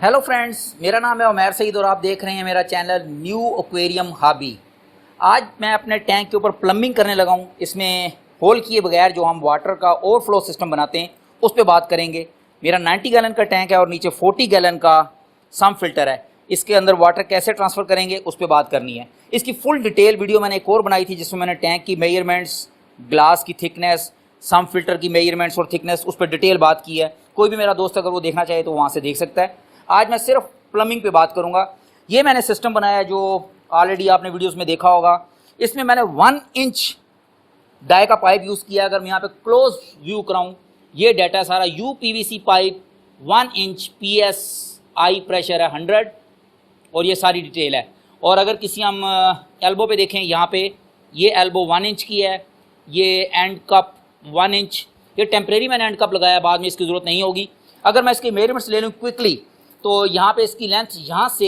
Hello friends, मेरा नाम है उमैर सईद और आप देख रहे हैं मेरा चैनल न्यू एक्वेरियम हॉबी। आज मैं अपने टैंक के ऊपर प्लम्बिंग करने लगा हूँ। इसमें होल किए बगैर जो हम वाटर का ओवरफ्लो सिस्टम बनाते हैं उस पर बात करेंगे। मेरा 90 गैलन का टैंक है और नीचे 40 गैलन का सम फिल्टर है। इसके अंदर वाटर कैसे ट्रांसफ़र करेंगे उस पर बात करनी है। इसकी फुल डिटेल वीडियो मैंने एक और बनाई थी जिसमें मैंने टैंक की मेजरमेंट्स, ग्लास की थिकनेस, सम फिल्टर की मेजरमेंट्स और थिकनेस उस पर डिटेल बात की है। कोई भी मेरा दोस्त अगर वो देखना चाहे तो वहाँ से देख सकता है। आज मैं सिर्फ प्लम्बिंग पे बात करूंगा। ये मैंने सिस्टम बनाया है जो ऑलरेडी आपने वीडियोस में देखा होगा। इसमें मैंने 1 इंच डाई का पाइप यूज़ किया। अगर मैं यहाँ पे क्लोज व्यू कराऊँ, ये डाटा सारा UPVC pipe 1 inch PSI pressure है 100 और ये सारी डिटेल है। और अगर किसी हम एल्बो पे देखें, यहाँ पे ये एल्बो 1 इंच की है, ये एंड कप 1 इंच। ये टेम्परेरी मैंने एंड कप लगाया, बाद में इसकी ज़रूरत नहीं होगी। अगर मैं इसके मेजरमेंट्स ले लूँ क्विकली तो यहाँ पे इसकी लेंथ, यहाँ से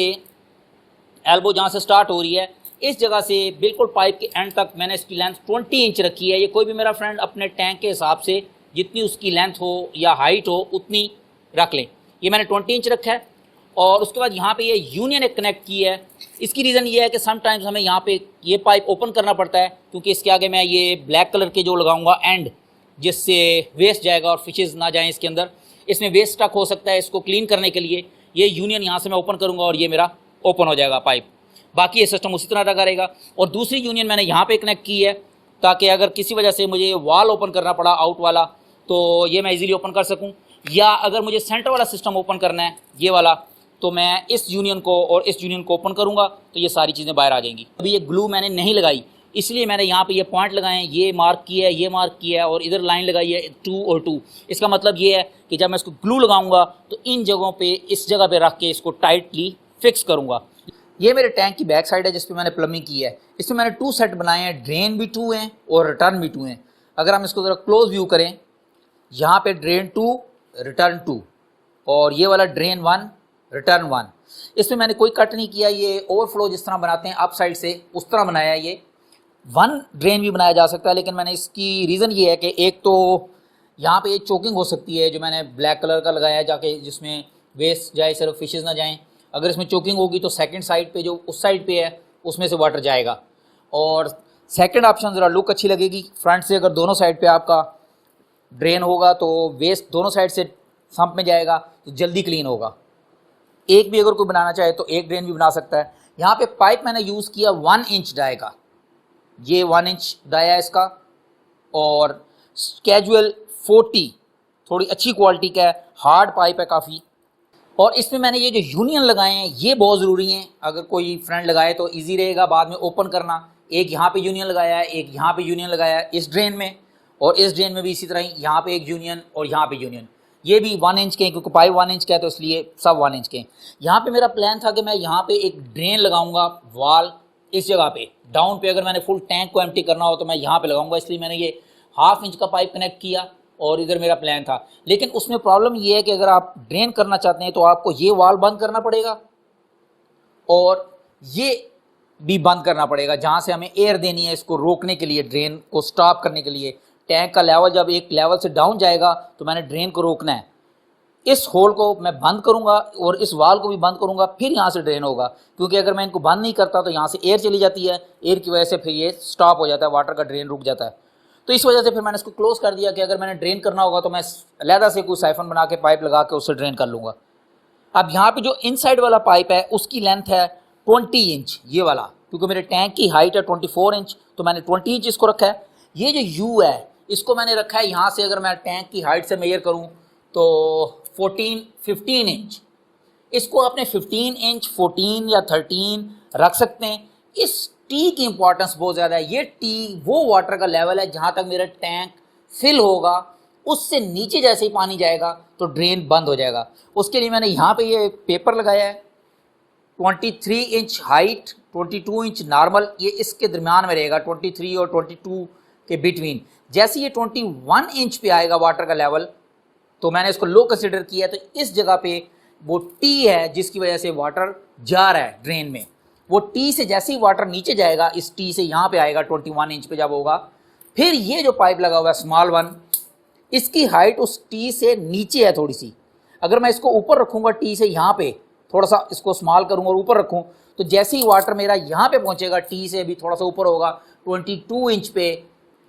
एल्बो जहाँ से स्टार्ट हो रही है इस जगह से बिल्कुल पाइप के एंड तक मैंने इसकी लेंथ 20 इंच रखी है। ये कोई भी मेरा फ्रेंड अपने टैंक के हिसाब से जितनी उसकी लेंथ हो या हाइट हो उतनी रख लें। ये मैंने 20 इंच रखा है। और उसके बाद यहाँ पे ये यूनियन एक कनेक्ट की है। इसकी रीज़न ये है कि समटाइम्स हमें यहाँ पे ये पाइप ओपन करना पड़ता है क्योंकि इसके आगे मैं ये ब्लैक कलर के जो लगाऊंगा एंड, जिससे वेस्ट जाएगा और फिशेज़ ना जाएँ इसके अंदर। इसमें वेस्ट स्टक हो सकता है। इसको क्लीन करने के लिए ये यूनियन यहाँ से मैं ओपन करूँगा और ये मेरा ओपन हो जाएगा पाइप। बाकी ये सिस्टम उसी तरह लगा रहेगा। और दूसरी यूनियन मैंने यहाँ पे कनेक्ट की है ताकि अगर किसी वजह से मुझे वॉल ओपन करना पड़ा आउट वाला तो ये मैं इजीली ओपन कर सकूँ, या अगर मुझे सेंटर वाला सिस्टम ओपन करना है ये वाला तो मैं इस यूनियन को और इस यूनियन को ओपन करूँगा तो ये सारी चीज़ें बाहर आ जाएंगी। अभी ये ग्लू मैंने नहीं लगाई, इसलिए मैंने यहाँ पे ये पॉइंट लगाए हैं, ये मार्क किया है, ये मार्क किया है और इधर लाइन लगाई है 2 और 2। इसका मतलब ये है कि जब मैं इसको ग्लू लगाऊंगा तो इन जगहों पे, इस जगह पे रख के इसको टाइटली फिक्स करूंगा। ये मेरे टैंक की बैक साइड है जिस पे मैंने प्लम्बिंग की है। इसमें मैंने 2 सेट बनाए हैं, ड्रेन भी 2 हैं और रिटर्न भी 2 हैं। अगर हम इसको ज़रा क्लोज व्यू करें, यहाँ पे ड्रेन 2 रिटर्न 2 और ये वाला ड्रेन 1 रिटर्न 1। इसमें मैंने कोई कट नहीं किया। ये ओवरफ्लो जिस तरह बनाते हैं अप साइड से उस तरह बनाया है। ये 1 ड्रेन भी बनाया जा सकता है, लेकिन मैंने इसकी रीज़न ये है कि एक तो यहाँ पे एक चोकिंग हो सकती है जो मैंने ब्लैक कलर का लगाया है जाके, जिसमें वेस्ट जाए, सिर्फ फिशेज़ ना जाएं। अगर इसमें चोकिंग होगी तो सेकंड साइड पे जो उस साइड पे है उसमें से वाटर जाएगा। और सेकंड ऑप्शन ज़रा लुक अच्छी लगेगी। फ्रंट से अगर दोनों साइड पे आपका ड्रेन होगा तो वेस्ट दोनों साइड से सम्प में जाएगा तो जल्दी क्लीन होगा। एक भी अगर कोई बनाना चाहे तो एक ड्रेन भी बना सकता है। यहाँ पे पाइप मैंने यूज़ किया 1 इंच डाई का, ये 1 इंच डाया है इसका, और कैजुअल 40 थोड़ी अच्छी क्वालिटी का है, हार्ड पाइप है काफ़ी। और इसमें मैंने ये जो यूनियन लगाए हैं ये बहुत ज़रूरी हैं। अगर कोई फ्रेंड लगाए तो इजी रहेगा बाद में ओपन करना। एक यहाँ पे यूनियन लगाया है, एक यहाँ पे यूनियन लगाया है इस ड्रेन में, और इस ड्रेन में भी इसी तरह ही यहाँ पे एक यूनियन और यहाँ पे यूनियन। ये भी 1 इंच के हैं क्योंकि पाइप 1 इंच का है तो इसलिए सब 1 इंच के हैं। यहाँ पे मेरा प्लान था कि मैं यहाँ पे एक ड्रेन लगाऊंगा वॉल इस जगह पे डाउन पे। अगर मैंने फुल टैंक को एम्प्टी करना हो तो मैं यहाँ पे लगाऊंगा, इसलिए मैंने ये 1/2 इंच का पाइप कनेक्ट किया और इधर मेरा प्लान था। लेकिन उसमें प्रॉब्लम ये है कि अगर आप ड्रेन करना चाहते हैं तो आपको ये वॉल बंद करना पड़ेगा और ये भी बंद करना पड़ेगा जहाँ से हमें एयर देनी है इसको रोकने के लिए, ड्रेन को स्टॉप करने के लिए। टैंक का लेवल जब एक लेवल से डाउन जाएगा तो मैंने ड्रेन को रोकना है। इस होल को मैं बंद करूंगा और इस वाल को भी बंद करूंगा, फिर यहाँ से ड्रेन होगा। क्योंकि अगर मैं इनको बंद नहीं करता तो यहाँ से एयर चली जाती है, एयर की वजह से फिर ये स्टॉप हो जाता है, वाटर का ड्रेन रुक जाता है। तो इस वजह से फिर मैंने इसको क्लोज कर दिया कि अगर मैंने ड्रेन करना होगा तो मैं अलहदा से कोई साइफन बना के पाइप लगा के उससे ड्रेन कर लूँगा। अब यहाँ पे जो इनसाइड वाला पाइप है उसकी लेंथ है 20 इंच, ये वाला, क्योंकि मेरे टैंक की हाइट है 24 इंच तो मैंने 20 इंच इसको रखा है। ये जो यू है इसको मैंने रखा है यहाँ से, अगर मैं टैंक की हाइट से मेजर करूँ तो 15 इंच। इसको आपने 15 इंच, 14 या 13 रख सकते हैं। इस टी की इंपॉर्टेंस बहुत ज़्यादा है। ये टी वो वाटर का लेवल है जहाँ तक मेरा टैंक फिल होगा, उससे नीचे जैसे ही पानी जाएगा तो ड्रेन बंद हो जाएगा। उसके लिए मैंने यहाँ पे ये पेपर लगाया है 23 इंच हाइट, 22 इंच नॉर्मल, ये इसके दरमियान में रहेगा 23 और 22 के बिटवीन। जैसे ये 21 इंच पे आएगा वाटर का लेवल तो मैंने इसको लो कंसिडर किया। तो इस जगह पे वो टी है जिसकी वजह से वाटर जा रहा है ड्रेन में, वो टी से जैसे ही वाटर नीचे जाएगा इस टी से यहाँ पे आएगा 21 इंच पे जब होगा। फिर ये जो पाइप लगा हुआ है स्मॉल 1, इसकी हाइट उस टी से नीचे है थोड़ी सी। अगर मैं इसको ऊपर रखूँगा टी से यहाँ पे थोड़ा सा इसको स्मॉल करूँ और ऊपर रखूँ, तो जैसे ही वाटर मेरा यहाँ पे पहुँचेगा, टी से भी थोड़ा सा ऊपर होगा 22 इंच पे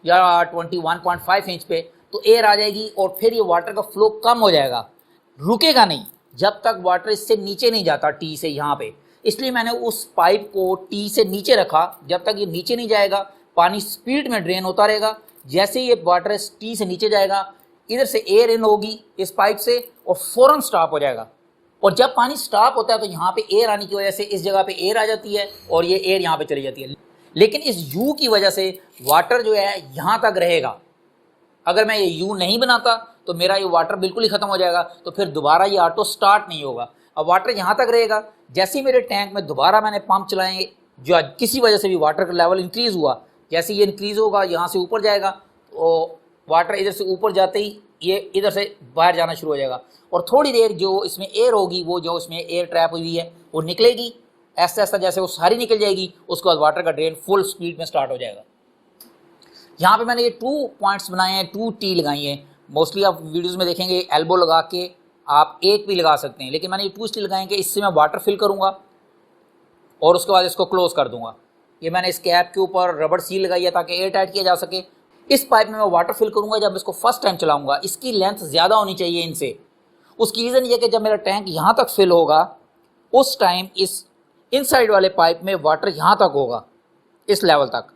या 21.5 इंच पे, तो एयर आ जाएगी और फिर ये वाटर का फ्लो कम हो जाएगा, रुकेगा नहीं जब तक वाटर इससे नीचे नहीं जाता टी से यहाँ पे। इसलिए मैंने उस पाइप को टी से नीचे रखा, जब तक ये नीचे नहीं जाएगा पानी स्पीड में ड्रेन होता रहेगा। जैसे ये वाटर टी से नीचे जाएगा, इधर से एयर इन होगी इस पाइप से और फ़ौरन स्टॉप हो जाएगा। और जब पानी स्टॉप होता है तो यहाँ पे एयर आने की वजह से इस जगह पे एयर आ जाती है और ये एयर यहाँ पे चली जाती है। लेकिन इस यू की वजह से वाटर जो है यहाँ तक रहेगा। अगर मैं ये यू नहीं बनाता तो मेरा ये वाटर बिल्कुल ही ख़त्म हो जाएगा, तो फिर दोबारा ये ऑटो स्टार्ट नहीं होगा। अब वाटर यहाँ तक रहेगा। जैसे ही मेरे टैंक में दोबारा मैंने पंप चलाएंगे, जो किसी वजह से भी वाटर का लेवल इंक्रीज़ हुआ, जैसे ये इंक्रीज़ होगा यहाँ से ऊपर जाएगा, तो वाटर इधर से ऊपर जाते ही ये इधर से बाहर जाना शुरू हो जाएगा और थोड़ी देर जो इसमें एयर होगी, वो जो इसमें एयर ट्रैप हुई है वो निकलेगी। ऐसा ऐसा जैसे वो सारी निकल जाएगी, उसके बाद वाटर का ड्रेन फुल स्पीड में स्टार्ट हो जाएगा। यहाँ पे मैंने ये 2 पॉइंट्स बनाए हैं, 2 टी लगाई हैं। मोस्टली आप वीडियोस में देखेंगे एल्बो लगा के आप एक भी लगा सकते हैं, लेकिन मैंने ये 2 स्टील लगाएंगे। इससे मैं वाटर फिल करूँगा और उसके बाद इसको क्लोज़ कर दूँगा। ये मैंने इस कैप के ऊपर रबड़ सील लगाई है ताकि एयर टाइट किया जा सके। इस पाइप में मैं वाटर फिल करूँगा जब इसको फर्स्ट टाइम चलाऊँगा। इसकी लेंथ ज़्यादा होनी चाहिए इनसे। उसकी रीज़न ये कि जब मेरा टैंक यहाँ तक फिल होगा, उस टाइम इस इनसाइड वाले पाइप में वाटर यहाँ तक होगा, इस लेवल तक।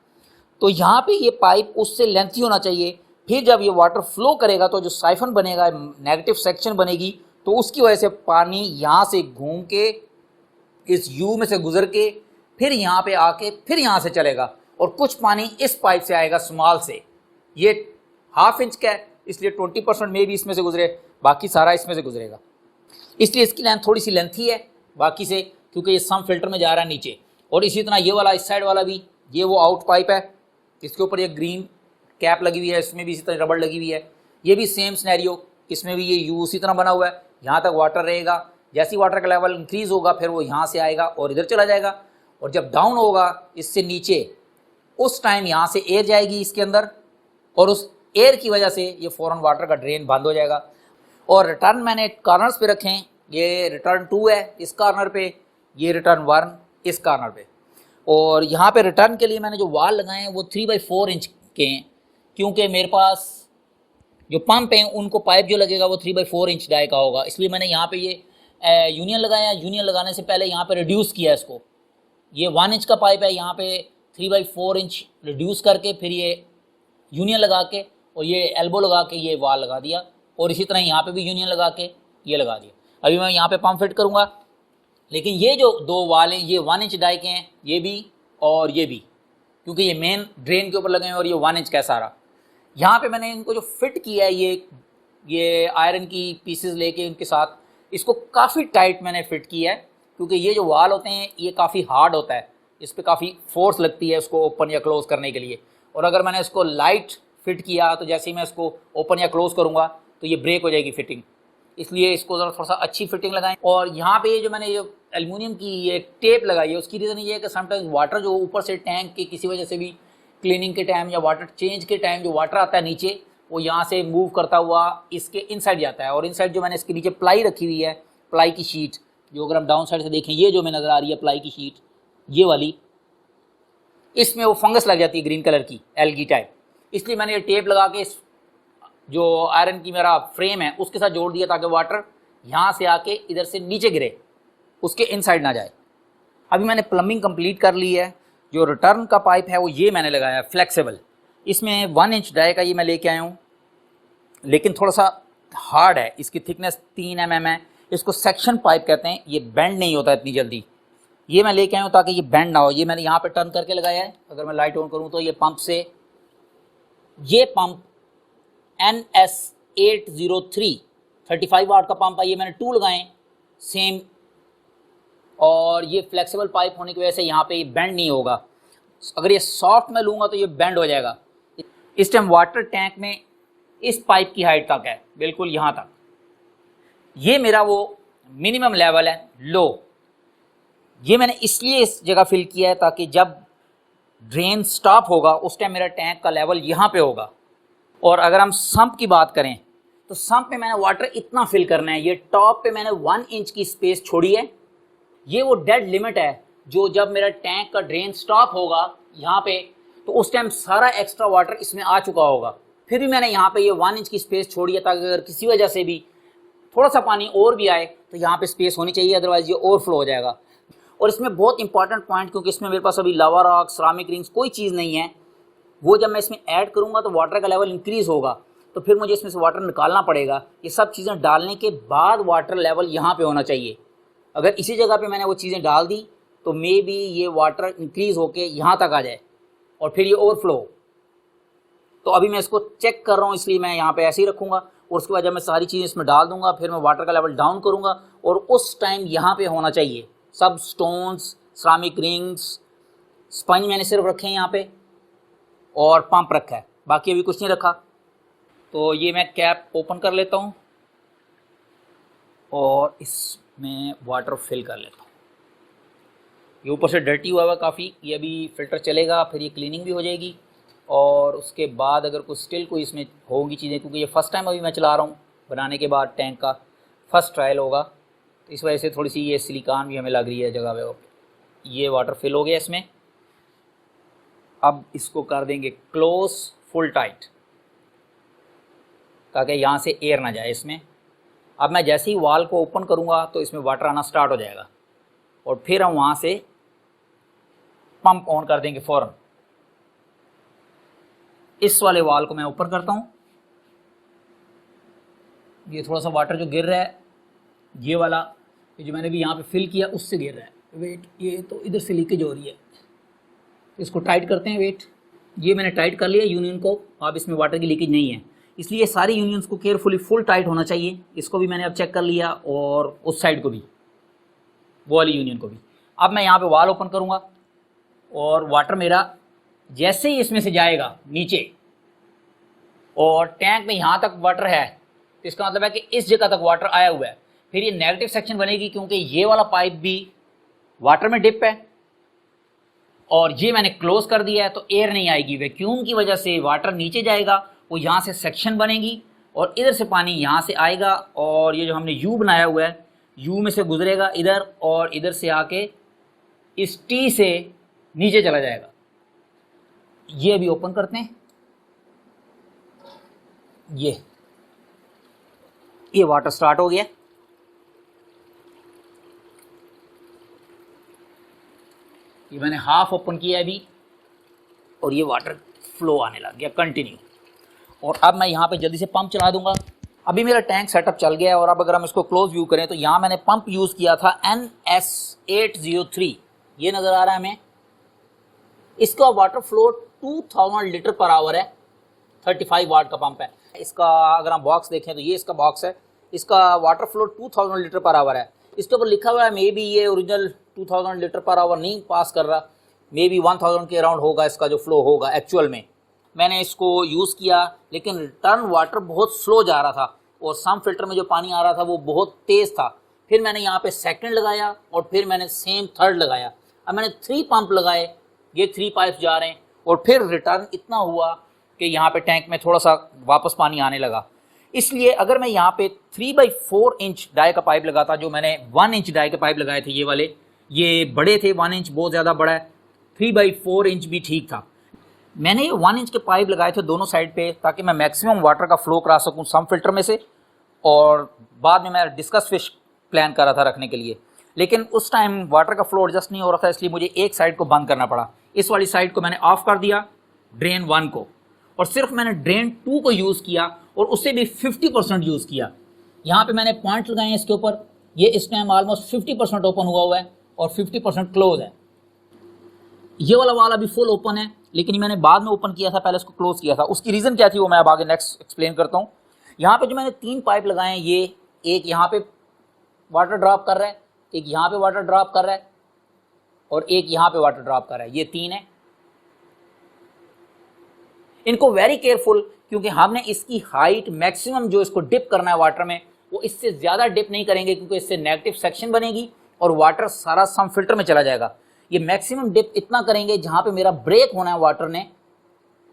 तो यहाँ पे ये पाइप उससे लेंथी होना चाहिए। फिर जब ये वाटर फ्लो करेगा तो जो साइफन बनेगा, नेगेटिव सेक्शन बनेगी, तो उसकी वजह से पानी यहाँ से घूम के इस यू में से गुजर के फिर यहाँ पे आके फिर यहाँ से चलेगा और कुछ पानी इस पाइप से आएगा स्मॉल से। ये 1/2 इंच का है, इसलिए 20% में भी इसमें से गुजरे, बाकी सारा इसमें से गुजरेगा। इसलिए इसकी लेंथ थोड़ी सी लेंथी है बाकी से, क्योंकि ये सम फिल्टर में जा रहा है नीचे। और इसी तरह ये वाला इस साइड वाला भी, ये वो आउट पाइप है, इसके ऊपर ये ग्रीन कैप लगी हुई है, इसमें भी इसी तरह रबड़ लगी हुई है। ये भी सेम सिनेरियो, इसमें भी ये यू उसी तरह बना हुआ है। यहाँ तक वाटर रहेगा, जैसे ही वाटर का लेवल इंक्रीज़ होगा फिर वो यहाँ से आएगा और इधर चला जाएगा। और जब डाउन होगा इससे नीचे, उस टाइम यहाँ से एयर जाएगी इसके अंदर और उस एयर की वजह से ये फ़ौरन वाटर का ड्रेन बंद हो जाएगा। और रिटर्न मैंने कॉर्नर्स पे रखे हैं। ये रिटर्न 2 है इस कॉर्नर पे, ये रिटर्न 1 इस कॉर्नर पे। और यहाँ पे रिटर्न के लिए मैंने जो वाल लगाए हैं वो 3/4 इंच के हैं, क्योंकि मेरे पास जो पंप हैं उनको पाइप जो लगेगा वो 3/4 इंच डाई का होगा। इसलिए मैंने यहाँ पे ये यूनियन लगाया। यूनियन लगाने से पहले यहाँ पे रिड्यूस किया इसको। ये 1 इंच का पाइप है, यहाँ पे 3/4 इंच रिड्यूस करके फिर ये यूनियन लगा के और ये एल्बो लगा के ये वाल लगा दिया। और इसी तरह यहाँ पे भी यूनियन लगा के ये लगा दिया। अभी मैं यहाँ पे पंप फिट करूँगा, लेकिन ये जो 2 वाल हैं ये 1 इंच डाई के हैं, ये भी और ये भी, क्योंकि ये मेन ड्रेन के ऊपर लगे हैं और ये 1 इंच का है सारा। यहाँ पे मैंने इनको जो फिट किया है, ये आयरन की पीसेस लेके इनके साथ इसको काफ़ी टाइट मैंने फिट किया है, क्योंकि ये जो वाल होते हैं ये काफ़ी हार्ड होता है, इस पर काफ़ी फोर्स लगती है उसको ओपन या क्लोज़ करने के लिए। और अगर मैंने इसको लाइट फिट किया तो जैसे ही मैं इसको ओपन या क्लोज़ करूँगा तो ये ब्रेक हो जाएगी फिटिंग। इसलिए इसको ज़रा थोड़ा सा अच्छी फिटिंग लगाएं। और यहाँ पे जो मैंने ये एल्युमिनियम की ये टेप लगाई है, उसकी रीज़न ये है कि समटाइम्स वाटर जो ऊपर से टैंक के किसी वजह से भी क्लीनिंग के टाइम या वाटर चेंज के टाइम जो वाटर आता है नीचे, वो यहाँ से मूव करता हुआ इसके इनसाइड जाता है। और इनसाइड जो मैंने इसके नीचे प्लाई रखी हुई है, प्लाई की शीट, जो अगर हम डाउन साइड से देखें, ये जो मैं नज़र आ रही है प्लाई की शीट, ये वाली, इसमें वो फंगस लग जाती है ग्रीन कलर की, एल्गी टाइप। इसलिए मैंने ये टेप लगा के जो आयरन की मेरा फ्रेम है उसके साथ जोड़ दिया ताकि वाटर यहाँ से आके इधर से नीचे गिरे, उसके इनसाइड ना जाए। अभी मैंने प्लम्बिंग कंप्लीट कर ली है। जो रिटर्न का पाइप है वो ये मैंने लगाया है फ्लेक्सिबल। इसमें 1 इंच डाई का ये मैं लेके आया हूँ, लेकिन थोड़ा सा हार्ड है, इसकी थिकनेस 3 mm है। इसको सेक्शन पाइप कहते हैं, ये बेंड नहीं होता इतनी जल्दी। ये मैं लेके आया हूँ ताकि ये बेंड ना हो। ये मैंने यहाँ पे टर्न करके लगाया है। अगर मैं लाइट ऑन करूँ तो ये पंप से, ये पंप NS803 35 वाट का पंप है, ये मैंने 2 लगाए सेम। और ये फ्लेक्सिबल पाइप होने की वजह से यहाँ पे ये बेंड नहीं होगा। अगर ये सॉफ्ट में लूँगा तो ये बेंड हो जाएगा। इस टाइम वाटर टैंक में इस पाइप की हाइट तक है, बिल्कुल यहाँ तक। ये मेरा वो मिनिमम लेवल है, लो। ये मैंने इसलिए इस जगह फिल किया है ताकि जब ड्रेन स्टॉप होगा उस टाइम मेरा टैंक का लेवल यहाँ पे होगा। और अगर हम सम्प की बात करें तो सम्प में मैंने वाटर इतना फिल करना है। ये टॉप पे मैंने 1 इंच की स्पेस छोड़ी है ये वो डेड लिमिट है जो जब मेरा टैंक का ड्रेन स्टॉप होगा यहाँ पे, तो उस टाइम सारा एक्स्ट्रा वाटर इसमें आ चुका होगा। फिर भी मैंने यहाँ पे ये 1 इंच की स्पेस छोड़ी है ताकि अगर किसी वजह से भी थोड़ा सा पानी और भी आए तो यहाँ पे स्पेस होनी चाहिए, अदरवाइज ये ओवरफ्लो हो जाएगा। और इसमें बहुत इंपॉर्टेंट पॉइंट, क्योंकि इसमें मेरे पास अभी लावा रॉक, सिरामिक रिंग्स कोई चीज़ नहीं है, वो जब मैं इसमें ऐड करूँगा तो वाटर का लेवल इंक्रीज़ होगा, तो फिर मुझे इसमें से वाटर निकालना पड़ेगा। ये सब चीज़ें डालने के बाद वाटर लेवल यहाँ पे होना चाहिए। अगर इसी जगह पे मैंने वो चीज़ें डाल दी तो मे बी ये वाटर इंक्रीज़ होके यहाँ तक आ जाए और फिर ये ओवरफ्लो। तो अभी मैं इसको चेक कर रहा हूँ, इसलिए मैं यहाँ पे ऐसे ही रखूँगा। और उसके बाद जब मैं सारी चीज़ें इसमें डाल दूँगा फिर मैं वाटर का लेवल डाउन करूँगा, और उस टाइम यहाँ पे होना चाहिए सब स्टोन्स, सिरामिक रिंग्स, स्पंज मैंने सिर्फ रखे हैं यहाँ पे, और पंप रखा है, बाकी अभी कुछ नहीं रखा। तो ये मैं कैप ओपन कर लेता हूँ और इसमें वाटर फिल कर लेता हूँ। ये ऊपर से डर्टी हुआ हुआ काफ़ी, ये अभी फ़िल्टर चलेगा, फिर ये क्लीनिंग भी हो जाएगी। और उसके बाद अगर कुछ स्टिल कोई इसमें होगी चीज़ें, क्योंकि ये फ़र्स्ट टाइम अभी मैं चला रहा हूँ, बनाने के बाद टैंक का फ़र्स्ट ट्रायल होगा, तो इस वजह से थोड़ी सी ये सिलिकॉन भी हमें लग रही है जगह पे। ये वाटर फिल हो गया इसमें। अब इसको कर देंगे क्लोज फुल टाइट ताकि यहाँ से एयर ना जाए इसमें। अब मैं जैसे ही वाल को ओपन करूँगा तो इसमें वाटर आना स्टार्ट हो जाएगा, और फिर हम वहाँ से पंप ऑन कर देंगे फ़ौरन। इस वाले वाल को मैं ऊपर करता हूँ, ये थोड़ा सा वाटर जो गिर रहा है, ये वाला ये जो मैंने भी यहाँ पे फिल किया उससे गिर रहा है, वेट, ये तो इधर से लीकेज हो रही है। इसको टाइट करते हैं, वेट, ये मैंने टाइट कर लिया यूनियन को। अब इसमें वाटर की लीकेज नहीं है, इसलिए सारी यूनियंस को केयरफुली फुल टाइट होना चाहिए। इसको भी मैंने अब चेक कर लिया, और उस साइड को भी, वो वाली यूनियन को भी। अब मैं यहाँ पे वाल ओपन करूँगा, और वाटर मेरा जैसे ही इसमें से जाएगा नीचे और टैंक में यहाँ तक वाटर है, तो इसका मतलब है कि इस जगह तक वाटर आया हुआ है। फिर ये नेगेटिव सेक्शन बनेगी, क्योंकि ये वाला पाइप भी वाटर में डिप है और ये मैंने क्लोज कर दिया है, तो एयर नहीं आएगी। वैक्यूम की वजह से वाटर नीचे जाएगा, वो यहाँ से सेक्शन बनेगी और इधर से पानी यहाँ से आएगा, और ये जो हमने यू बनाया हुआ है, यू में से गुजरेगा इधर, और इधर से आके इस टी से नीचे चला जाएगा। ये भी ओपन करते हैं, ये वाटर स्टार्ट हो गया। ये मैंने हाफ ओपन किया अभी, और ये वाटर फ्लो आने लग गया कंटिन्यू। और अब मैं यहाँ पे जल्दी से पंप चला दूंगा। अभी मेरा टैंक सेटअप चल गया है, और अब अगर हम इसको क्लोज व्यू करें तो यहाँ मैंने पंप यूज़ किया था NS803, ये नज़र आ रहा है हमें। इसका water flow 2000 litre per hour है, 35 वाट का पंप है इसका। अगर हम बॉक्स देखें तो ये इसका बॉक्स है, इसका water flow 2000 litre per hour है। इसके ऊपर लिखा हुआ है, मे बी ये ओरिजिनल 2000 लीटर पर आवर नहीं पास कर रहा, मे बी 1000 के अराउंड होगा इसका जो फ्लो होगा एक्चुअल में। मैंने इसको यूज़ किया, लेकिन रिटर्न वाटर बहुत स्लो जा रहा था, और सम फिल्टर में जो पानी आ रहा था वो बहुत तेज़ था। फिर मैंने यहाँ पे सेकंड लगाया, और फिर मैंने सेम थर्ड लगाया। अब मैंने 3 पंप लगाए, ये 3 पाइप्स जा रहे हैं, और फिर रिटर्न इतना हुआ कि यहाँ पे टैंक में थोड़ा सा वापस पानी आने लगा। इसलिए अगर मैं यहाँ पे 3/4 इंच डाई का पाइप लगाता, जो मैंने 1 इंच डाई के पाइप लगाए थे, ये वाले ये बड़े थे, 1 इंच बहुत ज़्यादा बड़ा है, 3/4 इंच भी ठीक था। मैंने ये 1 इंच के पाइप लगाए थे दोनों साइड पे, ताकि मैं मैक्सिमम वाटर का फ्लो करा सकूँ सम फिल्टर में से, और बाद में मैं डिस्कस फिश प्लान कर रहा था रखने के लिए। लेकिन उस टाइम वाटर का फ्लो एडजस्ट नहीं हो रहा था, इसलिए मुझे एक साइड को बंद करना पड़ा। इस वाली साइड को मैंने ऑफ कर दिया, ड्रेन 1 को, और सिर्फ मैंने ड्रेन 2 को यूज़ किया, और उससे भी 50% यूज़ किया। यहाँ पे मैंने पॉइंट लगाए हैं इसके ऊपर, ये इस टाइम ऑलमोस्ट 50% ओपन हुआ है और 50% क्लोज है। ये वाला वाल अभी फुल ओपन है, लेकिन ये मैंने बाद में ओपन किया था, पहले इसको क्लोज किया था। उसकी रीज़न क्या थी वो मैं अब आगे नेक्स्ट एक्सप्लेन करता हूँ। यहाँ पे जो मैंने 3 पाइप लगाए हैं, ये एक यहाँ पे वाटर ड्रॉप कर रहा है, एक यहाँ पे वाटर ड्रॉप कर रहा है, और एक यहाँ पे वाटर ड्रॉप कर रहा है, ये 3 है। इनको वेरी केयरफुल, क्योंकि हमने इसकी हाइट मैक्सिमम जो इसको डिप करना है वाटर में, वो इससे ज़्यादा डिप नहीं करेंगे, क्योंकि इससे नेगेटिव सेक्शन बनेगी और वाटर सारा सम फिल्टर में चला जाएगा। ये मैक्सिमम डिप इतना करेंगे जहाँ पे मेरा ब्रेक होना है वाटर ने,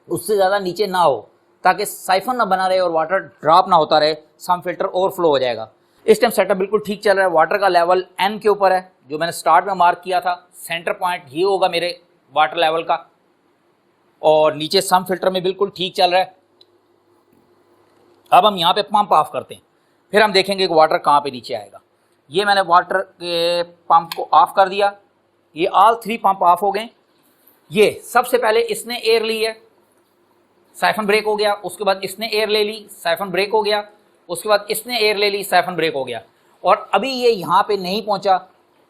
उससे ज़्यादा नीचे ना हो, ताकि साइफन ना बना रहे और वाटर ड्रॉप ना होता रहे, सम फिल्टर ओवरफ्लो हो जाएगा। इस टाइम सेटअप बिल्कुल ठीक चल रहा है। वाटर का लेवल N के ऊपर है, जो मैंने स्टार्ट में मार्क किया था। सेंटर पॉइंट ये होगा मेरे वाटर लेवल का, और नीचे सम फिल्टर में बिल्कुल ठीक चल रहा है। अब हम यहाँ पे पंप ऑफ करते हैं, फिर हम देखेंगे कि वाटर कहाँ पे नीचे आएगा। ये मैंने वाटर के पंप को ऑफ कर दिया, ये ऑल 3 पंप ऑफ हो गए। ये सबसे पहले इसने एयर ली है, साइफन ब्रेक हो गया। उसके बाद इसने एयर ले ली, साइफन ब्रेक हो गया। उसके बाद इसने एयर ले ली, साइफन ब्रेक हो गया। और अभी ये यहाँ पे नहीं पहुँचा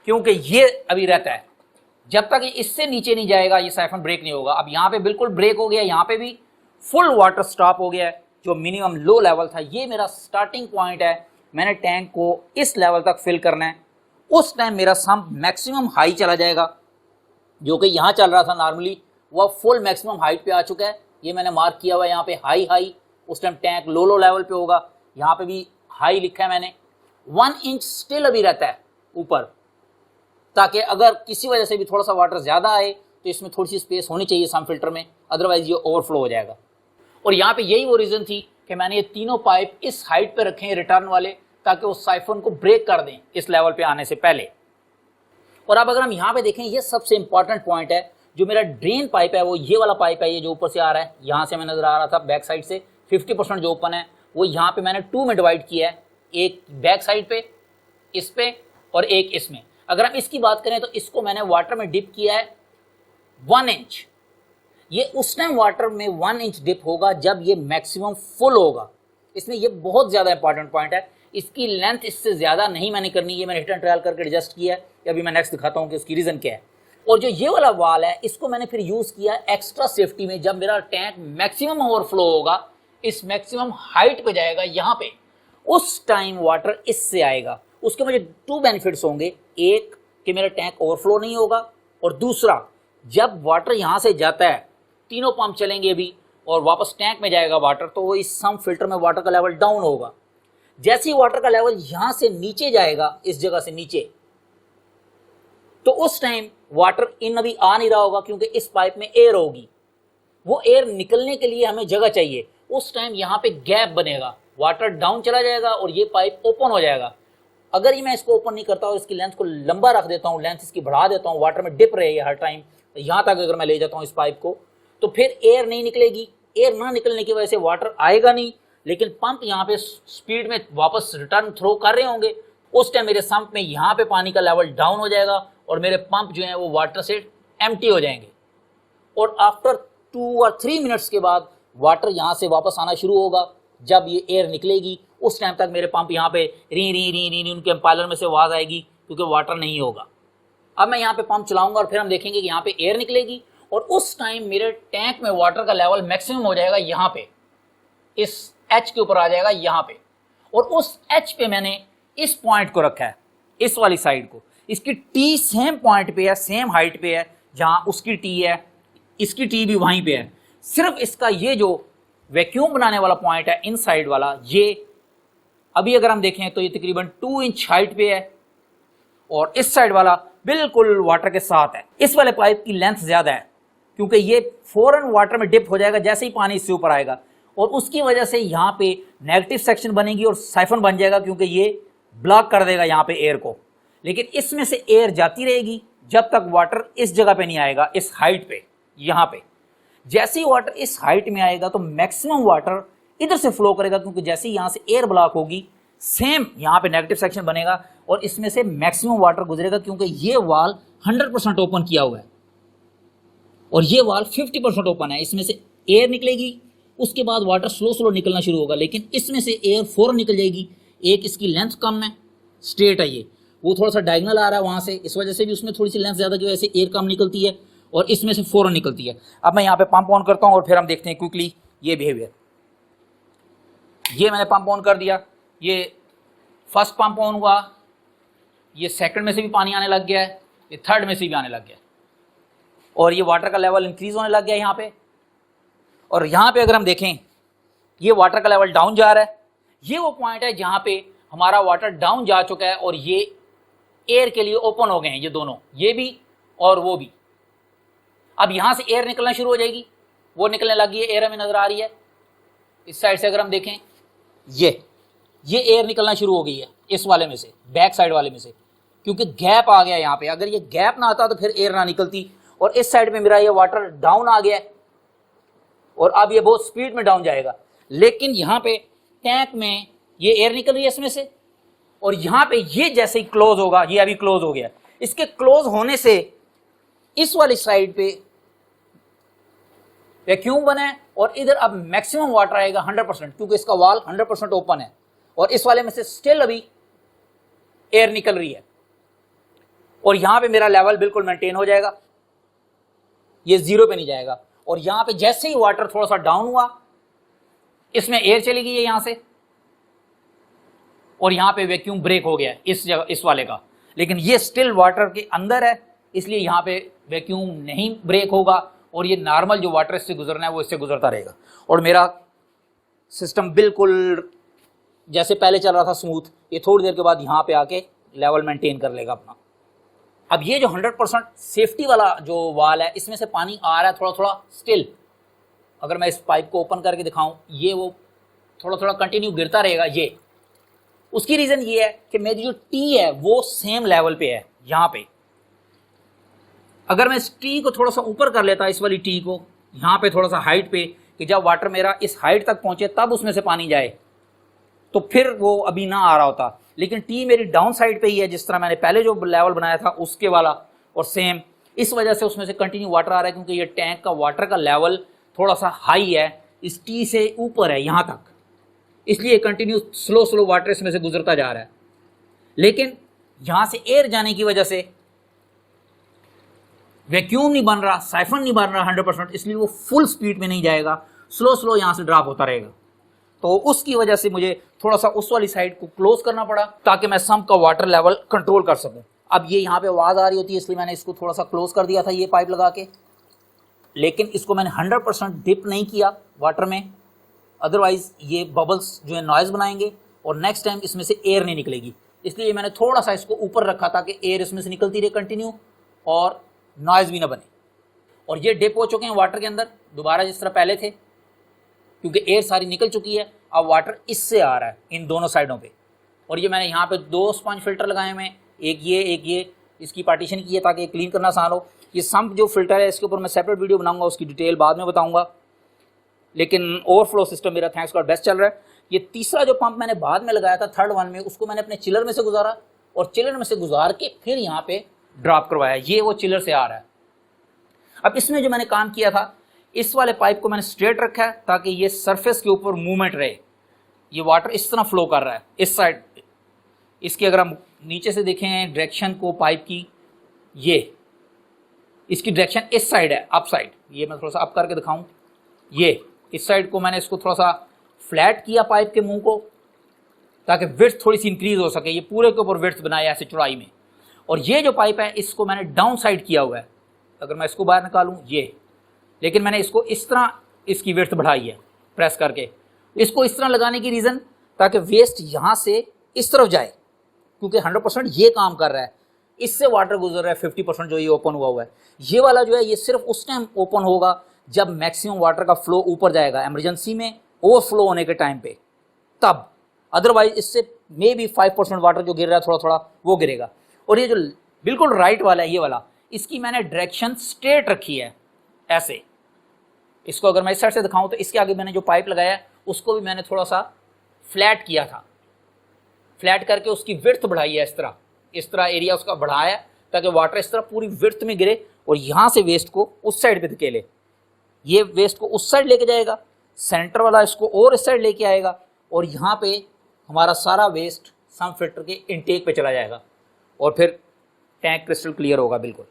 क्योंकि ये अभी रहता है। जब तक ये इससे नीचे नहीं जाएगा ये साइफन ब्रेक नहीं होगा। अब यहाँ पे बिल्कुल ब्रेक हो गया, यहाँ पे भी फुल वाटर स्टॉप हो गया है। जो मिनिमम लो लेवल था, ये मेरा स्टार्टिंग पॉइंट है। मैंने टैंक को इस लेवल तक फिल करना है। उस टाइम मेरा सम्प मैक्सिमम हाई चला जाएगा, जो कि यहाँ चल रहा था नॉर्मली, वह फुल मैक्सिमम हाइट पे आ चुका है। ये मैंने मार्क किया हुआ है यहाँ पे हाई। उस टाइम टैंक लो लेवल पे होगा, यहाँ पे भी हाई लिखा है मैंने। 1 इंच स्टिल अभी रहता है ऊपर, ताकि अगर किसी वजह से भी थोड़ा सा वाटर ज़्यादा आए तो इसमें थोड़ी सी स्पेस होनी चाहिए सम फिल्टर में, अदरवाइज ये ओवरफ्लो हो जाएगा। और यहाँ पे यही वो रीज़न थी कि मैंने ये तीनों पाइप इस हाइट पे रखे हैं रिटर्न वाले, ताकि वो साइफन को ब्रेक कर दें इस लेवल पे आने से पहले। और अब अगर हम यहाँ पे देखें, ये सबसे इंपॉर्टेंट पॉइंट है। जो मेरा ड्रेन पाइप है वो ये वाला पाइप है, ये जो ऊपर से आ रहा है, यहाँ से हमें नज़र आ रहा था बैक साइड से 50% जो ओपन है, वो यहाँ पे मैंने 2 में डिवाइड किया है। एक बैक साइड पे, इस पे, और एक इसमें। अगर हम इसकी बात करें तो इसको मैंने वाटर में डिप किया है 1 इंच। ये उस टाइम वाटर में 1 इंच डिप होगा जब ये मैक्सिमम फुल होगा। इसमें ये बहुत ज़्यादा इंपॉर्टेंट पॉइंट है। इसकी लेंथ इससे ज़्यादा नहीं मैंने करनी, ये मैंने हिट एंड ट्रायल करके एडजस्ट किया है। अभी मैं नेक्स्ट दिखाता हूँ कि उसकी रीज़न क्या है। और जो ये वाला वाल है, इसको मैंने फिर यूज़ किया एक्स्ट्रा सेफ्टी में। जब मेरा टैंक मैक्सिमम ओवरफ्लो होगा, इस मैक्सिमम हाइट पे जाएगा यहाँ पे, उस टाइम वाटर इससे आएगा। उसके मुझे 2 बेनिफिट्स होंगे। एक कि मेरा टैंक ओवरफ्लो नहीं होगा, और दूसरा जब वाटर यहाँ से जाता है, तीनों पंप चलेंगे अभी, और वापस टैंक में जाएगा वाटर, तो वो इस सम फिल्टर में वाटर का लेवल डाउन होगा। जैसे ही वाटर का लेवल यहाँ से नीचे जाएगा, इस जगह से नीचे, तो उस टाइम वाटर इन अभी आ नहीं रहा होगा, क्योंकि इस पाइप में एयर होगी। वो एयर निकलने के लिए हमें जगह चाहिए। उस टाइम यहाँ पे गैप बनेगा, वाटर डाउन चला जाएगा और ये पाइप ओपन हो जाएगा। अगर ये मैं इसको ओपन नहीं करता और इसकी लेंथ को लंबा रख देता हूँ, लेंथ इसकी बढ़ा देता हूँ, वाटर में डिप रहे ये हर टाइम, तो यहाँ तक अगर मैं ले जाता हूँ इस पाइप को, तो फिर एयर नहीं निकलेगी। एयर ना निकलने की वजह से वाटर आएगा नहीं, लेकिन पंप यहाँ पे स्पीड में वापस रिटर्न थ्रो कर रहे होंगे। उस टाइम मेरे सम्प में यहाँ पे पानी का लेवल डाउन हो जाएगा और मेरे पंप जो हैं वो वाटर से एम्प्टी हो जाएंगे। और आफ्टर 2 और 3 मिनट्स के बाद वाटर यहाँ से वापस आना शुरू होगा। जब ये एयर निकलेगी, उस टाइम तक मेरे पंप यहाँ पे री री री री री उनके एम्पायलर में से आवाज़ आएगी, क्योंकि वाटर नहीं होगा। अब मैं यहाँ पे पंप चलाऊंगा और फिर हम देखेंगे कि यहाँ पे एयर निकलेगी, और उस टाइम मेरे टैंक में वाटर का लेवल मैक्सिमम हो जाएगा यहाँ पे, इस एच के ऊपर आ जाएगा यहाँ पे। और उस एच पे मैंने इस पॉइंट को रखा है, इस वाली साइड को। इसकी टी सेम पॉइंट पे है, सेम हाइट पे है जहाँ उसकी टी है, इसकी टी भी वहीं पे है। सिर्फ इसका ये जो वैक्यूम बनाने वाला पॉइंट है इन साइड वाला, ये अभी अगर हम देखें तो ये तकरीबन 2 इंच हाइट पे है, और इस साइड वाला बिल्कुल वाटर के साथ है। इस वाले पाइप की लेंथ ज़्यादा है, क्योंकि ये फौरन वाटर में डिप हो जाएगा जैसे ही पानी इससे ऊपर आएगा, और उसकी वजह से यहाँ पे नेगेटिव सेक्शन बनेगी और साइफन बन जाएगा, क्योंकि ये ब्लॉक कर देगा यहाँ पे एयर को। लेकिन इसमें से एयर जाती रहेगी जब तक वाटर इस जगह पे नहीं आएगा, इस हाइट पे, यहाँ पे। जैसे ही वाटर इस हाइट में आएगा तो मैक्सिमम वाटर इधर से फ्लो करेगा, क्योंकि जैसे ही यहाँ से एयर ब्लॉक होगी, सेम यहाँ पे नेगेटिव सेक्शन बनेगा और इसमें से मैक्सिमम वाटर गुजरेगा, क्योंकि ये वाल 100% ओपन किया हुआ है और ये वाल 50% ओपन है। इसमें से एयर निकलेगी, उसके बाद वाटर स्लो स्लो निकलना शुरू होगा, लेकिन इसमें से एयर फौरन निकल जाएगी। एक इसकी लेंथ कम है, स्ट्रेट है ये, वो थोड़ा सा डायगनल आ रहा है वहाँ से, इस वजह से भी उसमें थोड़ी सी लेंथ ज़्यादा की वजह से एयर कम निकलती है, और इसमें से फौरन निकलती है। अब मैं यहाँ पे पंप ऑन करता हूँ और फिर हम देखते हैं क्विकली ये बिहेवियर। ये मैंने पंप ऑन कर दिया, ये फर्स्ट पंप ऑन हुआ, ये सेकंड में से भी पानी आने लग गया है, ये थर्ड में से भी आने लग गया, और ये वाटर का लेवल इंक्रीज होने लग गया यहाँ पे। और यहाँ पे अगर हम देखें, ये वाटर का लेवल डाउन जा रहा है। ये वो पॉइंट है जहाँ पे हमारा वाटर डाउन जा चुका है और ये एयर के लिए ओपन हो गए हैं, ये दोनों, ये भी और वो भी। अब यहाँ से एयर निकलना शुरू हो जाएगी, वो निकलने लगी है, एयर हमें नजर आ रही है। इस साइड से अगर हम देखें, ये एयर निकलना शुरू हो गई है, इस वाले में से, बैक साइड वाले में से, क्योंकि गैप आ गया यहाँ पे। अगर ये गैप ना आता तो फिर एयर ना निकलती। और इस साइड में मेरा ये वाटर डाउन आ गया है और अब ये बहुत स्पीड में डाउन जाएगा। लेकिन यहाँ पे टैंक में ये एयर निकल रही है इसमें से, और यहाँ पे ये जैसे ही क्लोज होगा, ये अभी क्लोज हो गया, इसके क्लोज होने से इस वाली साइड पे वैक्यूम बना है और इधर अब मैक्सिमम वाटर आएगा 100%, क्योंकि इसका वाल 100% ओपन है और इस वाले में से स्टिल अभी एयर निकल रही है। और यहां पे मेरा लेवल बिल्कुल मेंटेन हो जाएगा, ये जीरो पे नहीं जाएगा। और यहां पे जैसे ही वाटर थोड़ा सा डाउन हुआ, इसमें एयर चली गई है यहां से, और यहां पे वैक्यूम ब्रेक हो गया इस जगह, इस वाले का। लेकिन ये स्टिल वाटर के अंदर है, इसलिए यहां पे वैक्यूम नहीं ब्रेक होगा और ये नॉर्मल जो वाटर इससे गुजरना है वो इससे गुजरता रहेगा। और मेरा सिस्टम बिल्कुल जैसे पहले चल रहा था स्मूथ, ये थोड़ी देर के बाद यहाँ पे आके लेवल मेंटेन कर लेगा अपना। अब ये जो 100% सेफ्टी वाला जो वाल है, इसमें से पानी आ रहा है थोड़ा थोड़ा स्टिल। अगर मैं इस पाइप को ओपन करके दिखाऊं, ये वो थोड़ा थोड़ा कंटिन्यू गिरता रहेगा। ये उसकी रीज़न ये है कि मेरी जो टी है वो सेम लेवल पे है यहाँ पे। अगर मैं इस टी को थोड़ा सा ऊपर कर लेता, इस वाली टी को यहाँ पे थोड़ा सा हाइट पे, कि जब वाटर मेरा इस हाइट तक पहुँचे तब उसमें से पानी जाए, तो फिर वो अभी ना आ रहा होता। लेकिन टी मेरी डाउन साइड पे ही है, जिस तरह मैंने पहले जो लेवल बनाया था उसके वाला, और सेम इस वजह से उसमें से कंटिन्यू वाटर आ रहा है, क्योंकि ये टैंक का वाटर का लेवल थोड़ा सा हाई है, इस टी से ऊपर है यहाँ तक, इसलिए कंटिन्यू स्लो स्लो वाटर इसमें से गुजरता जा रहा है। लेकिन यहाँ से एयर जाने की वजह से वैक्यूम नहीं बन रहा, साइफन नहीं बन रहा 100%, इसलिए वो फुल स्पीड में नहीं जाएगा, स्लो स्लो यहाँ से ड्रॉप होता रहेगा। तो उसकी वजह से मुझे थोड़ा सा उस वाली साइड को क्लोज करना पड़ा, ताकि मैं सम्प का वाटर लेवल कंट्रोल कर सकूं। अब ये यहाँ पे आवाज़ आ रही होती है, इसलिए मैंने इसको थोड़ा सा क्लोज कर दिया था ये पाइप लगा के। लेकिन इसको मैंने 100% डिप नहीं किया वाटर में, अदरवाइज ये बबल्स जो है नॉइज़ बनाएंगे और नेक्स्ट टाइम इसमें से एयर नहीं निकलेगी। इसलिए मैंने थोड़ा सा इसको ऊपर रखा ताकि एयर इसमें से निकलती रहे कंटिन्यू और नॉइज़ भी ना बने। और ये डिप हो चुके हैं वाटर के अंदर दोबारा जिस तरह पहले थे, क्योंकि एयर सारी निकल चुकी है। अब वाटर इससे आ रहा है इन दोनों साइडों पे। और ये मैंने यहाँ पे 2 स्पंज फिल्टर लगाए हुए हैं, एक ये, इसकी पार्टीशन की है ताकि क्लीन करना आसान हो। ये सम्प जो फिल्टर है इसके ऊपर मैं सेपरेट वीडियो बनाऊंगा, उसकी डिटेल बाद में बताऊंगा। लेकिन ओवरफ्लो सिस्टम मेरा थैंक्स गॉड बेस्ट चल रहा है। ये तीसरा जो पंप मैंने बाद में लगाया था थर्ड वन में, उसको मैंने अपने चिलर में से गुजारा और चिलर में से गुजार के फिर यहाँ पे ड्रॉप करवाया। ये वो चिलर से आ रहा है। अब इसमें जो मैंने काम किया था, इस वाले पाइप को मैंने स्ट्रेट रखा है ताकि ये सरफेस के ऊपर मूवमेंट रहे। ये वाटर इस तरह फ्लो कर रहा है इस साइड। इसकी अगर हम नीचे से देखें डायरेक्शन को पाइप की, ये इसकी डायरेक्शन इस साइड है, अप साइड। ये मैं थोड़ा सा अप करके दिखाऊं, ये इस साइड को मैंने इसको थोड़ा सा फ्लैट किया पाइप के मुंह को, ताकि विड्थ थोड़ी सी इंक्रीज हो सके। ये पूरे के ऊपर विड्थ बनाया ऐसे चौड़ाई में। और ये जो पाइप है इसको मैंने डाउन साइड किया हुआ है। अगर मैं इसको बाहर निकालूं ये, लेकिन मैंने इसको इस तरह इसकी विड्थ बढ़ाई है प्रेस करके। इसको इस तरह लगाने की रीज़न ताकि वेस्ट यहाँ से इस तरफ जाए, क्योंकि 100% ये काम कर रहा है। इससे वाटर गुजर रहा है 50% जो ये ओपन हुआ है। ये वाला जो है ये सिर्फ उस टाइम ओपन होगा जब मैक्सिमम वाटर का फ्लो ऊपर जाएगा, इमरजेंसी में ओवरफ्लो होने के टाइम पे, तब। अदरवाइज इससे मे बी 5% वाटर जो गिर रहा है थोड़ा थोड़ा वो गिरेगा। और ये जो बिल्कुल राइट वाला है ये वाला, इसकी मैंने डायरेक्शन स्ट्रेट रखी है ऐसे। इसको अगर मैं इस साइड से दिखाऊं तो इसके आगे मैंने जो पाइप लगाया है उसको भी मैंने थोड़ा सा फ्लैट किया था, फ्लैट करके उसकी विड्थ बढ़ाई है। इस तरह एरिया उसका बढ़ाया ताकि वाटर इस तरह पूरी विड्थ में गिरे और यहाँ से वेस्ट को उस साइड पे धकेले। ये वेस्ट को उस साइड लेके जाएगा, सेंटर वाला इसको और इस साइड लेके आएगा, और यहाँ पे हमारा सारा वेस्ट सम्प फिल्टर के इनटेक पे चला जाएगा और फिर टैंक क्रिस्टल क्लियर होगा बिल्कुल।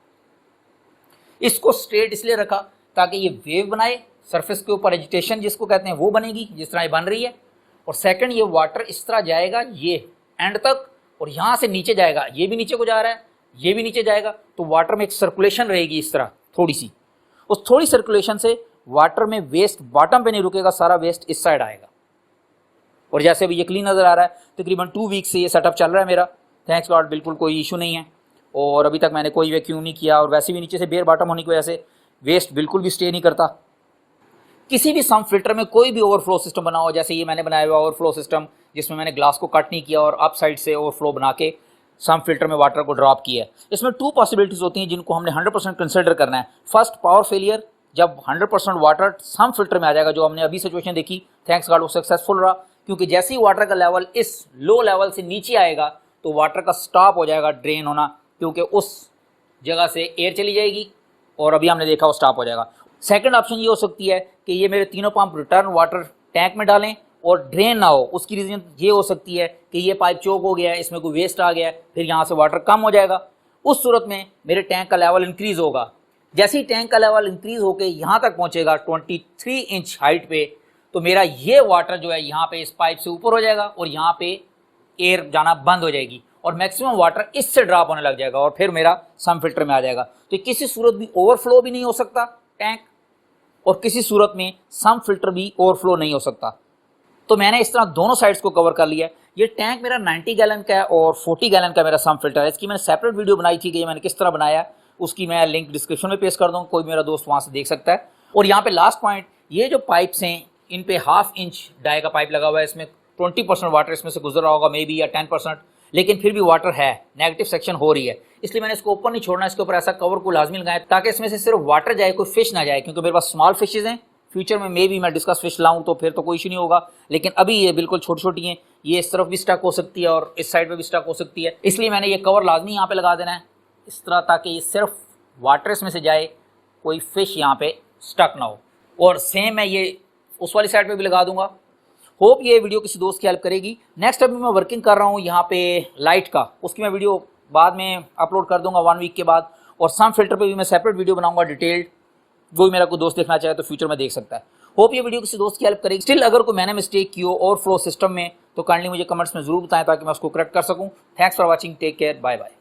इसको स्ट्रेट इसलिए रखा ताकि ये वेव बनाए, सरफेस के ऊपर एजिटेशन जिसको कहते हैं वो बनेगी, जिस तरह ये बन रही है। और सेकंड, ये वाटर इस तरह जाएगा ये एंड तक, और यहाँ से नीचे जाएगा, ये भी नीचे को जा रहा है, ये भी नीचे जाएगा, तो वाटर में एक सर्कुलेशन रहेगी इस तरह थोड़ी सी। उस थोड़ी सर्कुलेशन से वाटर में वेस्ट बॉटम पे नहीं रुकेगा, सारा वेस्ट इस साइड आएगा। और जैसे अभी ये क्लीन नज़र आ रहा है, तकरीबन 2 वीक से ये सेटअप चल रहा है मेरा, थैंक्स गॉड, बिल्कुल कोई इशू नहीं है। और अभी तक मैंने कोई वैक्यूम नहीं किया, और वैसे भी नीचे से बेयर बॉटम होने की वजह से वेस्ट बिल्कुल भी स्टे नहीं करता। किसी भी सम्प फिल्टर में कोई भी ओवरफ्लो सिस्टम बना हो, जैसे ये मैंने बनाया हुआ ओवरफ्लो सिस्टम, जिसमें मैंने ग्लास को कट नहीं किया और अप साइड से ओवरफ्लो बना के सम फिल्टर में वाटर को ड्रॉप किया है। इसमें 2 पॉसिबिलिटीज़ होती हैं जिनको हमने 100% कंसिडर करना है। फर्स्ट, पावर फेलियर, जब 100% वाटर सम फिल्टर में आ जाएगा, जो हमने अभी सिचुएशन देखी, थैंक्स गॉड वो सक्सेसफुल रहा, क्योंकि जैसे ही वाटर का लेवल इस लो लेवल से नीचे आएगा तो वाटर का स्टॉप हो जाएगा ड्रेन होना, क्योंकि उस जगह से एयर चली जाएगी और अभी हमने देखा वो स्टॉप हो जाएगा। सेकंड ऑप्शन ये हो सकती है कि ये मेरे तीनों पंप रिटर्न वाटर टैंक में डालें और ड्रेन ना हो। उसकी रीज़न ये हो सकती है कि ये पाइप चोक हो गया है, इसमें कोई वेस्ट आ गया है, फिर यहाँ से वाटर कम हो जाएगा। उस सूरत में मेरे टैंक का लेवल इंक्रीज़ होगा। जैसे ही टैंक का लेवल इंक्रीज़ होकर यहाँ तक पहुँचेगा 23 इंच हाइट पे, तो मेरा ये वाटर जो है यहाँ पे इस पाइप से ऊपर हो जाएगा और यहाँ पे एयर जाना बंद हो जाएगी और मैक्सिमम वाटर इससे ड्रॉप होने लग जाएगा और फिर मेरा सम फिल्टर में आ जाएगा। तो किसी सूरत भी ओवरफ्लो भी नहीं हो सकता टैंक, और किसी सूरत में सम फिल्टर भी ओवरफ्लो नहीं हो सकता। तो मैंने इस तरह दोनों साइड्स को कवर कर लिया। ये टैंक मेरा 90 गैलन का है और 40 गैलन का मेरा सम फिल्टर है। इसकी मैंने सेपरेट वीडियो बनाई थी कि ये मैंने किस तरह बनाया है, उसकी मैं लिंक डिस्क्रिप्शन में पेश कर दूँगा, कोई मेरा दोस्त वहाँ से देख सकता है। और यहाँ पे लास्ट पॉइंट, ये जो पाइप्स हैं इन पे 1/2 इंच डाई का पाइप लगा हुआ है, इसमें 20% वाटर इसमें से गुजर रहा होगा मे बी, या 10%, लेकिन फिर भी वाटर है, नेगेटिव सेक्शन हो रही है, इसलिए मैंने इसको ओपन नहीं छोड़ना। इसके ऊपर ऐसा कवर को लाजमी लगाएं ताकि इसमें से सिर्फ वाटर जाए, कोई फिश ना जाए, क्योंकि मेरे पास स्मॉल फिशेज हैं। फ्यूचर में मे बी मैं डिस्कस फिश लाऊं तो फिर तो कोई इशू नहीं होगा, लेकिन अभी ये बिल्कुल छोटी छोटी हैं, ये इस तरफ भी स्टक हो सकती है और इस साइड पे भी स्टक हो सकती है, इसलिए मैंने ये कवर लाजमी यहाँ पे लगा देना है इस तरह, ताकि ये सिर्फ वाटर इसमें से जाए, कोई फिश यहाँ पे स्टक ना हो। और सेम मैं ये उस वाली साइड पे भी लगा दूंगा। होप ये वीडियो किसी दोस्त की हेल्प करेगी। नेक्स्ट अभी मैं वर्किंग कर रहा हूँ यहाँ पे लाइट का, उसकी मैं वीडियो बाद में अपलोड कर दूंगा 1 वीक के बाद, और सम फिल्टर पे भी मैं सेपरेट वीडियो बनाऊंगा डिटेल्ड, वो भी मेरा कोई दोस्त देखना चाहे तो फ्यूचर में देख सकता है। होप ये वीडियो किसी दोस्त की हेल्प करेगी। स्टिल अगर कोई मैंने मिस्टेक की हो ओवरफ्लो सिस्टम में तो काइंडली मुझे कमेंट्स में जरूर बताएं ताकि मैं उसको करेक्ट कर सकूँ। Thanks for watching, take care, bye bye.